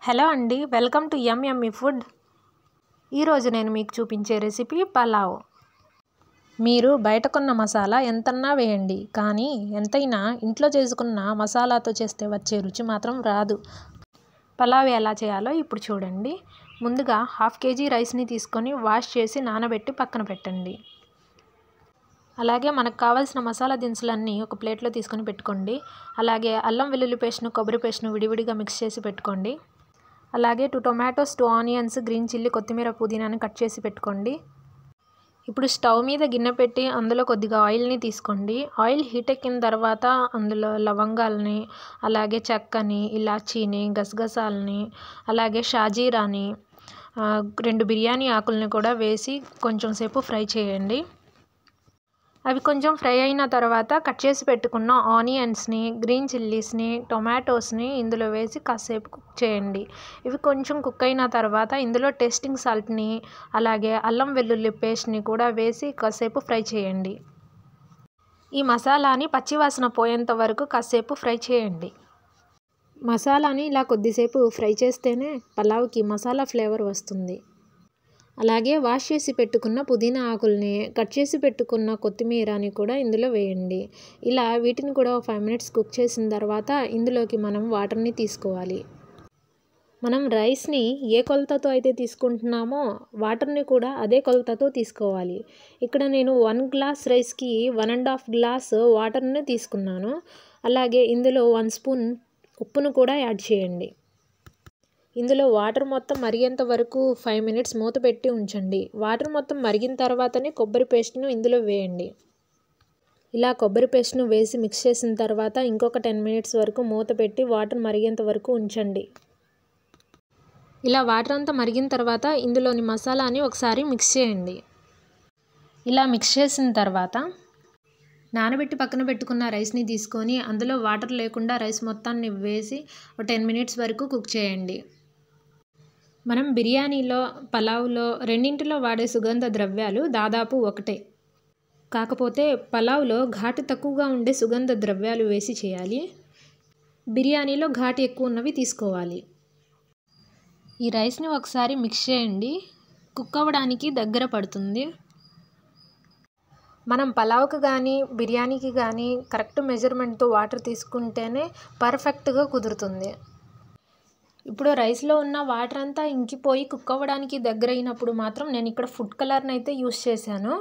Hello అండి, welcome to yummy food. ఈరోజు నేను మీకు చూపించే రెసిపీ పలావ్. మీరు బయట కొన్న మసాలా ఎంతన్నా వేయండి, కానీ ఎంతైనా ఇంట్లో చేసుకున్న మసాలాతో చేస్తే వచ్చే రుచి మాత్రం రాదు. పలావ్ ఎలా చేయాలో ఇప్పుడు చూడండి. ముందుగా 1/2 kg రైస్ని తీసుకొని వాష్ చేసి నానబెట్టి పక్కన పెట్టండి. అలాగే మనకు కావాల్సిన మసాలా దినుసులన్నీ ఒక ప్లేట్లో తీసుకొని పెట్టుకోండి. అలాగే అల్లం వెల్లుల్లి పేస్ట్ను, కొబ్బరి పేస్ట్ను విడివిడిగా మిక్స్ చేసి పెట్టుకోండి. అలాగే 2 టొమాటోస్, 2 ఆనియన్స్, గ్రీన్ చిల్లీ, కొత్తిమీర, పుదీనాని కట్ చేసి పెట్టుకోండి. ఇప్పుడు స్టవ్ మీద గిన్నె పెట్టి అందులో కొద్దిగా ఆయిల్ని తీసుకోండి. ఆయిల్ హీట్ ఎక్కిన తర్వాత అందులో లవంగాల్ని, అలాగే చెక్కని, ఇలాచీని, గసగసాలని, అలాగే షాజీరాని, 2 బిర్యానీ ఆకుల్ని కూడా వేసి కొంచెం సేపు ఫ్రై చేయండి. అవి కొంచెం ఫ్రై అయిన తర్వాత కట్ చేసి పెట్టుకున్న ఆనియన్స్ని, గ్రీన్ చిల్లీస్ని, టొమాటోస్ని ఇందులో వేసి కాసేపు కుక్ చేయండి. ఇవి కొంచెం కుక్ అయిన తర్వాత ఇందులో టేస్టింగ్ సాల్ట్ని, అలాగే అల్లం వెల్లుల్లి పేస్ట్ని కూడా వేసి కాసేపు ఫ్రై చేయండి. ఈ మసాలాని పచ్చివాసన పోయేంత వరకు కాసేపు ఫ్రై చేయండి. మసాలాని ఇలా కొద్దిసేపు ఫ్రై చేస్తేనే పలావ్కి మసాలా ఫ్లేవర్ వస్తుంది. అలాగే వాష్ చేసి పెట్టుకున్న పుదీనా ఆకుల్ని, కట్ చేసి పెట్టుకున్న కొత్తిమీరని కూడా ఇందులో వేయండి. ఇలా వీటిని కూడా 5 minutes కుక్ చేసిన తర్వాత ఇందులోకి మనం వాటర్ని తీసుకోవాలి. మనం రైస్ని ఏ కొలతతో అయితే తీసుకుంటున్నామో వాటర్ని కూడా అదే కొలతతో తీసుకోవాలి. ఇక్కడ నేను 1 glass రైస్కి 1.5 glass వాటర్ని తీసుకున్నాను. అలాగే ఇందులో 1 spoon ఉప్పును కూడా యాడ్ చేయండి. ఇందులో వాటర్ మొత్తం మరిగేంత వరకు 5 minutes మూత పెట్టి ఉంచండి. వాటర్ మొత్తం మరిగిన తర్వాతనే కొబ్బరి పేస్ట్ను ఇందులో వేయండి. ఇలా కొబ్బరి పేస్ట్ను వేసి మిక్స్ చేసిన తర్వాత ఇంకొక 10 minutes వరకు మూత పెట్టి వాటర్ మరిగేంత వరకు ఉంచండి. ఇలా వాటర్ అంతా మరిగిన తర్వాత ఇందులోని మసాలాని ఒకసారి మిక్స్ చేయండి. ఇలా మిక్స్ చేసిన తర్వాత నానబెట్టి పక్కన పెట్టుకున్న రైస్ని తీసుకొని అందులో వాటర్ లేకుండా రైస్ మొత్తాన్ని వేసి 10 minutes వరకు కుక్ చేయండి. మనం బిర్యానీలో, పలావ్లో రెండింటిలో వాడే సుగంధ ద్రవ్యాలు దాదాపు ఒకటే. కాకపోతే పలావ్లో ఘాటు తక్కువగా ఉండే సుగంధ ద్రవ్యాలు వేసి చేయాలి. బిర్యానీలో ఘాటు ఎక్కువ ఉన్నవి తీసుకోవాలి. ఈ రైస్ని ఒకసారి మిక్స్ చేయండి. కుక్ అవ్వడానికి దగ్గర పడుతుంది. మనం పలావ్కి కానీ బిర్యానీకి కానీ కరెక్ట్ మెజర్మెంట్తో వాటర్ తీసుకుంటేనే పర్ఫెక్ట్గా కుదురుతుంది. ఇప్పుడు రైస్లో ఉన్న వాటర్ అంతా ఇంకిపోయి కుక్ అవ్వడానికి దగ్గర అయినప్పుడు మాత్రం నేను ఇక్కడ ఫుడ్ కలర్ని అయితే యూస్ చేశాను.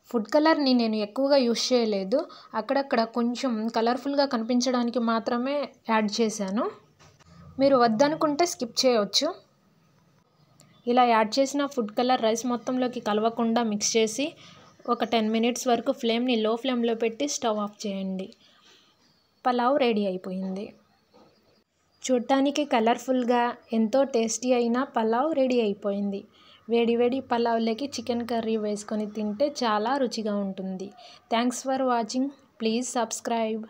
ఫుడ్ కలర్ని నేను ఎక్కువగా యూస్ చేయలేదు. అక్కడక్కడ కొంచెం కలర్ఫుల్గా కనిపించడానికి మాత్రమే యాడ్ చేశాను. మీరు వద్దనుకుంటే స్కిప్ చేయవచ్చు. ఇలా యాడ్ చేసిన ఫుడ్ కలర్ రైస్ మొత్తంలోకి కలవకుండా మిక్స్ చేసి ఒక 10 minutes వరకు ఫ్లేమ్ని లో ఫ్లేమ్లో పెట్టి స్టవ్ ఆఫ్ చేయండి. పలావ్ రెడీ అయిపోయింది. చూడటానికి కలర్ఫుల్గా ఎంతో టేస్టీ అయిన పలావ్ రెడీ అయిపోయింది. వేడి వేడి పలావ్లోకి చికెన్ కర్రీ వేసుకొని తింటే చాలా రుచిగా ఉంటుంది. Thanks for watching. Please subscribe.